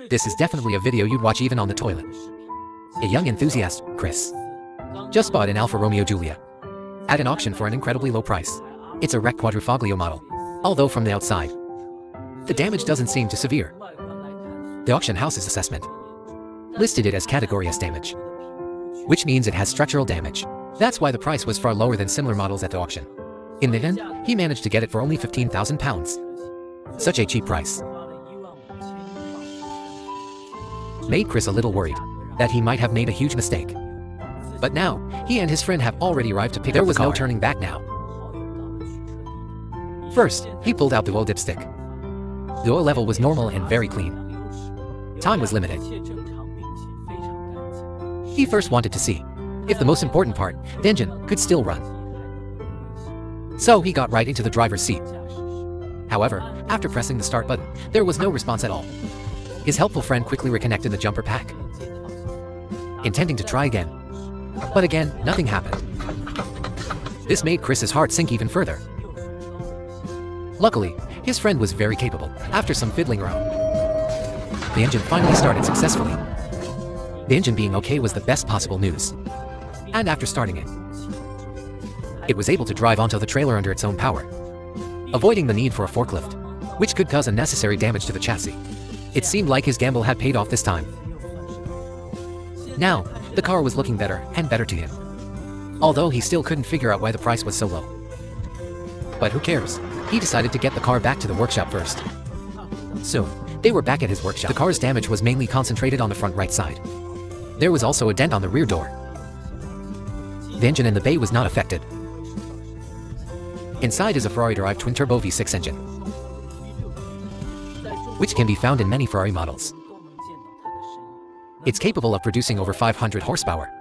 This is definitely a video you'd watch even on the toilet. A young enthusiast, Chris, just bought an Alfa Romeo Giulia at an auction for an incredibly low price. It's a wrecked Quadrifoglio model, although from the outside, the damage doesn't seem too severe. The auction house's assessment listed it as Category S damage, which means it has structural damage. That's why the price was far lower than similar models at the auction. In the end, he managed to get it for only £15,000. Such a cheap price made Chris a little worried that he might have made a huge mistake. But now, he and his friend have already arrived to pick up the car. There was no turning back now. First, he pulled out the oil dipstick. The oil level was normal and very clean. Time was limited. He first wanted to see if the most important part, the engine, could still run. So he got right into the driver's seat. However, after pressing the start button, there was no response at all. His helpful friend quickly reconnected the jumper pack, intending to try again. But again, nothing happened. This made Chris's heart sink even further. Luckily, his friend was very capable. After some fiddling around, the engine finally started successfully. The engine being okay was the best possible news. And after starting it was able to drive onto the trailer under its own power, avoiding the need for a forklift, which could cause unnecessary damage to the chassis. It seemed like his gamble had paid off this time. Now, the car was looking better and better to him, although he still couldn't figure out why the price was so low. But who cares? He decided to get the car back to the workshop first. Soon, they were back at his workshop. The car's damage was mainly concentrated on the front right side. There was also a dent on the rear door. The engine in the bay was not affected. Inside is a Ferrari-derived twin-turbo V6 engine, which can be found in many Ferrari models. It's capable of producing over 500 horsepower.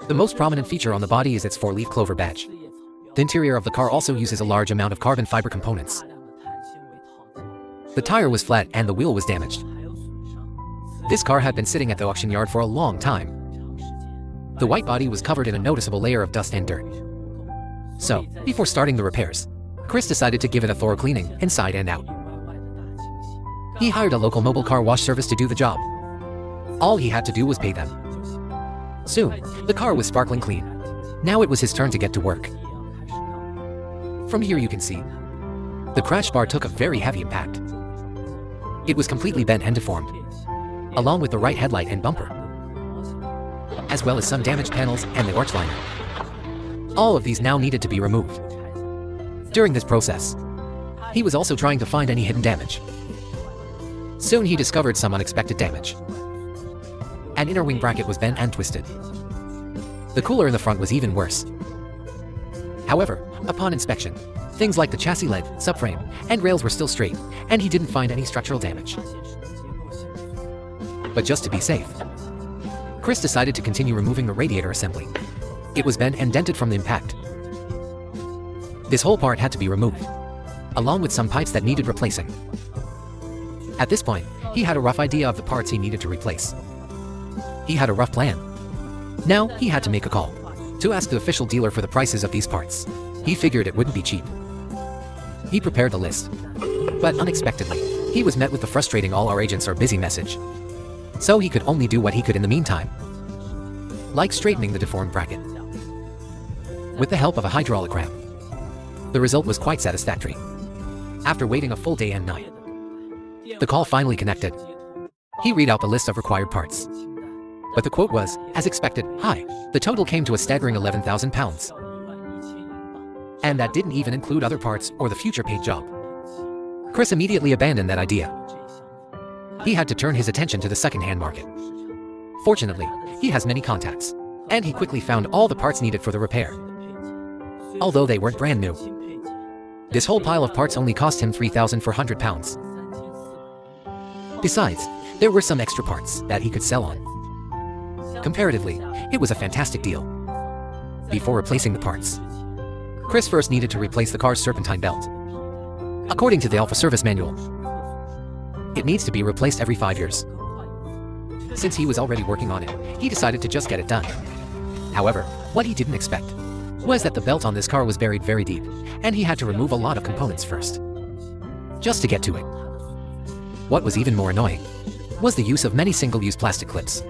The most prominent feature on the body is its 4-leaf clover badge. The interior of the car also uses a large amount of carbon fiber components. The tire was flat and the wheel was damaged. This car had been sitting at the auction yard for a long time. The white body was covered in a noticeable layer of dust and dirt. So, before starting the repairs, Chris decided to give it a thorough cleaning, inside and out. He hired a local mobile car wash service to do the job. All he had to do was pay them. Soon, the car was sparkling clean. Now it was his turn to get to work. From here you can see, the crash bar took a very heavy impact. It was completely bent and deformed, along with the right headlight and bumper, as well as some damaged panels and the arch liner. All of these now needed to be removed. During this process, he was also trying to find any hidden damage. Soon he discovered some unexpected damage. An inner wing bracket was bent and twisted. The cooler in the front was even worse. However, upon inspection, things like the chassis led, subframe, and rails were still straight, and he didn't find any structural damage. But just to be safe, Chris decided to continue removing the radiator assembly. It was bent and dented from the impact. This whole part had to be removed, along with some pipes that needed replacing. At this point, he had a rough idea of the parts he needed to replace. He had a rough plan. Now, he had to make a call to ask the official dealer for the prices of these parts. He figured it wouldn't be cheap. He prepared the list. But unexpectedly, he was met with the frustrating "all our agents are busy" message. So he could only do what he could in the meantime, like straightening the deformed bracket with the help of a hydraulic ram. The result was quite satisfactory. After waiting a full day and night, the call finally connected. He read out the list of required parts. But the quote was, as expected, high. The total came to a staggering £11,000. And that didn't even include other parts or the future paid job. Chris immediately abandoned that idea. He had to turn his attention to the second-hand market. Fortunately, he has many contacts, and he quickly found all the parts needed for the repair. Although they weren't brand new, this whole pile of parts only cost him £3,400. Besides, there were some extra parts that he could sell on. Comparatively, it was a fantastic deal. Before replacing the parts, Chris first needed to replace the car's serpentine belt. According to the Alfa service manual, it needs to be replaced every 5 years. Since he was already working on it, he decided to just get it done. However, what he didn't expect was that the belt on this car was buried very deep, and he had to remove a lot of components first, just to get to it. What was even more annoying was the use of many single-use plastic clips,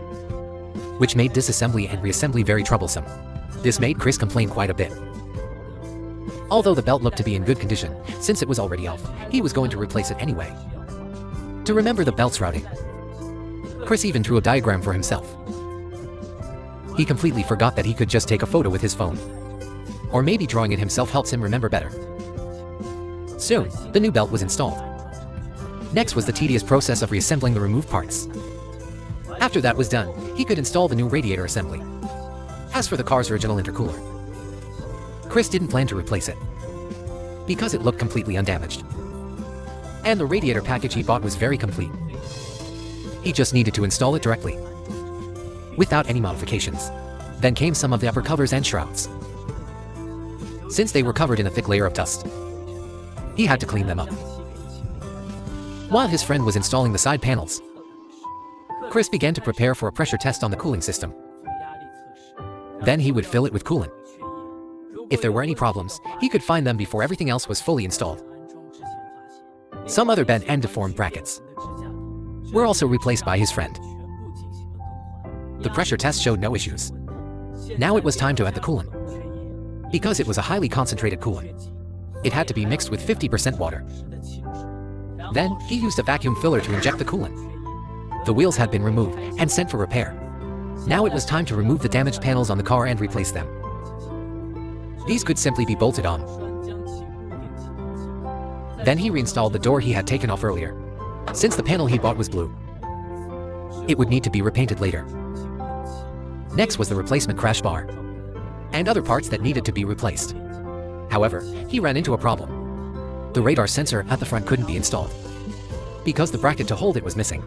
which made disassembly and reassembly very troublesome. This made Chris complain quite a bit. Although the belt looked to be in good condition, since it was already off, he was going to replace it anyway. To remember the belt's routing, Chris even drew a diagram for himself. He completely forgot that he could just take a photo with his phone. Or maybe drawing it himself helps him remember better. Soon, the new belt was installed. Next was the tedious process of reassembling the removed parts. After that was done, he could install the new radiator assembly. As for the car's original intercooler, Chris didn't plan to replace it, because it looked completely undamaged. And the radiator package he bought was very complete. He just needed to install it directly, without any modifications. Then came some of the upper covers and shrouds. Since they were covered in a thick layer of dust, he had to clean them up. While his friend was installing the side panels, Chris began to prepare for a pressure test on the cooling system. Then he would fill it with coolant. If there were any problems, he could find them before everything else was fully installed. Some other bent and deformed brackets were also replaced by his friend. The pressure test showed no issues. Now it was time to add the coolant. Because it was a highly concentrated coolant, it had to be mixed with 50% water. Then, he used a vacuum filler to inject the coolant. The wheels had been removed and sent for repair. Now it was time to remove the damaged panels on the car and replace them. These could simply be bolted on. Then he reinstalled the door he had taken off earlier. Since the panel he bought was blue, it would need to be repainted later. Next was the replacement crash bar, and other parts that needed to be replaced. However, he ran into a problem. The radar sensor at the front couldn't be installed, because the bracket to hold it was missing.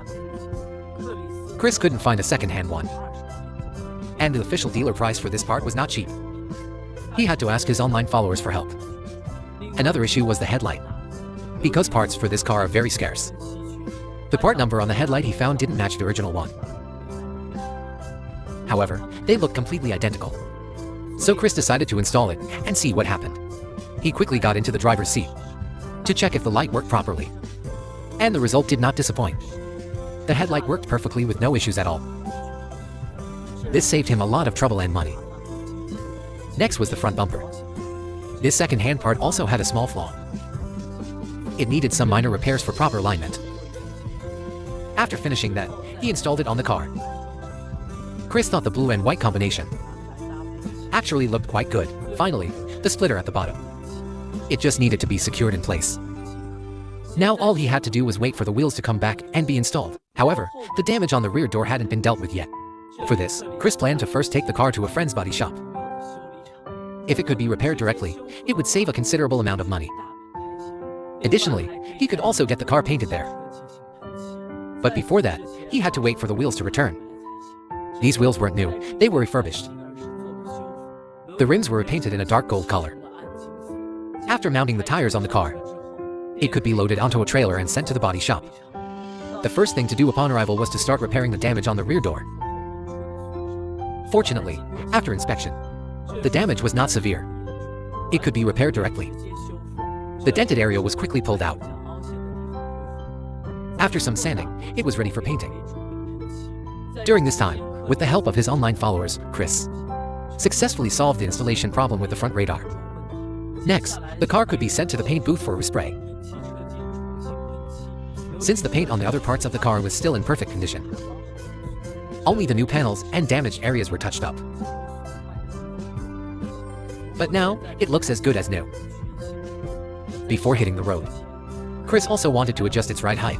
Chris couldn't find a second-hand one, and the official dealer price for this part was not cheap. He had to ask his online followers for help. Another issue was the headlight, because parts for this car are very scarce. The part number on the headlight he found didn't match the original one. However, they looked completely identical. So Chris decided to install it and see what happened. He quickly got into the driver's seat to check if the light worked properly. And the result did not disappoint. The headlight worked perfectly with no issues at all. This saved him a lot of trouble and money. Next was the front bumper. This second-hand part also had a small flaw. It needed some minor repairs for proper alignment. After finishing that, he installed it on the car. Chris thought the blue and white combination actually looked quite good. Finally, the splitter at the bottom. It just needed to be secured in place. Now all he had to do was wait for the wheels to come back and be installed. However, the damage on the rear door hadn't been dealt with yet. For this, Chris planned to first take the car to a friend's body shop. If it could be repaired directly, it would save a considerable amount of money. Additionally, he could also get the car painted there. But before that, he had to wait for the wheels to return. These wheels weren't new, they were refurbished. The rims were repainted in a dark gold color. After mounting the tires on the car, it could be loaded onto a trailer and sent to the body shop. The first thing to do upon arrival was to start repairing the damage on the rear door. Fortunately, after inspection, the damage was not severe. It could be repaired directly. The dented area was quickly pulled out. After some sanding, it was ready for painting. During this time, with the help of his online followers, Chris successfully solved the installation problem with the front radar. Next, the car could be sent to the paint booth for respray. Since the paint on the other parts of the car was still in perfect condition, only the new panels and damaged areas were touched up. But now, it looks as good as new. Before hitting the road, Chris also wanted to adjust its ride height.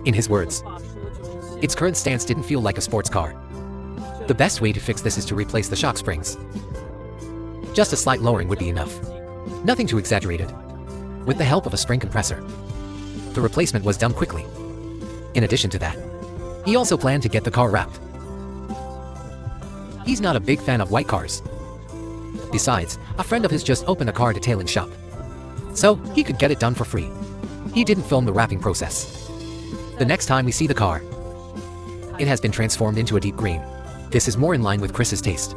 In his words, its current stance didn't feel like a sports car. The best way to fix this is to replace the shock springs. Just a slight lowering would be enough. Nothing too exaggerated. With the help of a spring compressor, the replacement was done quickly. In addition to that, he also planned to get the car wrapped. He's not a big fan of white cars. Besides, a friend of his just opened a car detailing shop, so he could get it done for free. He didn't film the wrapping process. The next time we see the car, it has been transformed into a deep green. This is more in line with Chris's taste,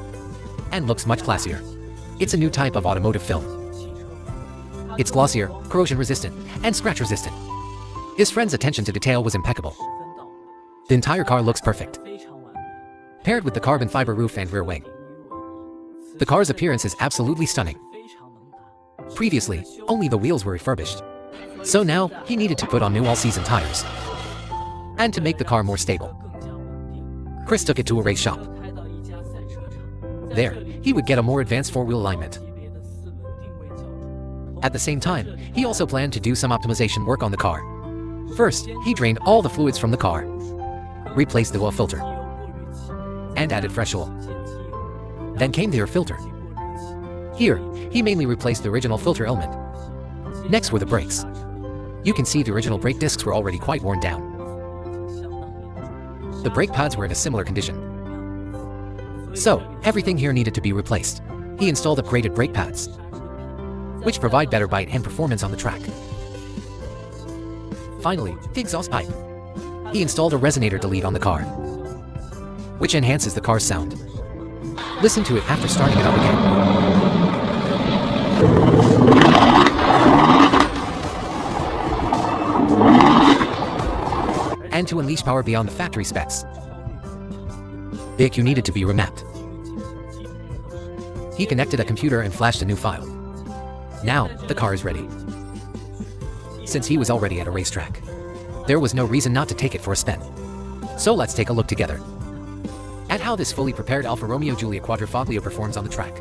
and looks much classier. It's a new type of automotive film. It's glossier, corrosion resistant, and scratch resistant. His friend's attention to detail was impeccable. The entire car looks perfect, paired with the carbon fiber roof and rear wing. The car's appearance is absolutely stunning. Previously, only the wheels were refurbished. So now, he needed to put on new all-season tires. And to make the car more stable, Chris took it to a race shop. There, he would get a more advanced four-wheel alignment. At the same time, he also planned to do some optimization work on the car. First, he drained all the fluids from the car, replaced the oil filter, and added fresh oil. Then came the air filter. Here, he mainly replaced the original filter element. Next were the brakes. You can see the original brake discs were already quite worn down. The brake pads were in a similar condition. So, everything here needed to be replaced. He installed upgraded brake pads, which provide better bite and performance on the track. Finally, the exhaust pipe. He installed a resonator delete on the car, which enhances the car's sound. Listen to it after starting it up again. And to unleash power beyond the factory specs, the ECU needed to be remapped. He connected a computer and flashed a new file. Now, the car is ready. Since he was already at a racetrack, there was no reason not to take it for a spin. So let's take a look together at how this fully prepared Alfa Romeo Giulia Quadrifoglio performs on the track.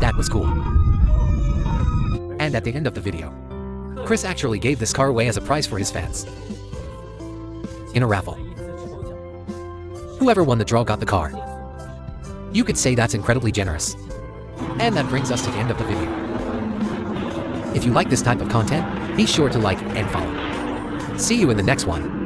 That was cool. And at the end of the video, Chris actually gave this car away as a prize for his fans in a raffle. Whoever won the draw got the car. You could say that's incredibly generous. And that brings us to the end of the video. If you like this type of content, be sure to like and follow. See you in the next one.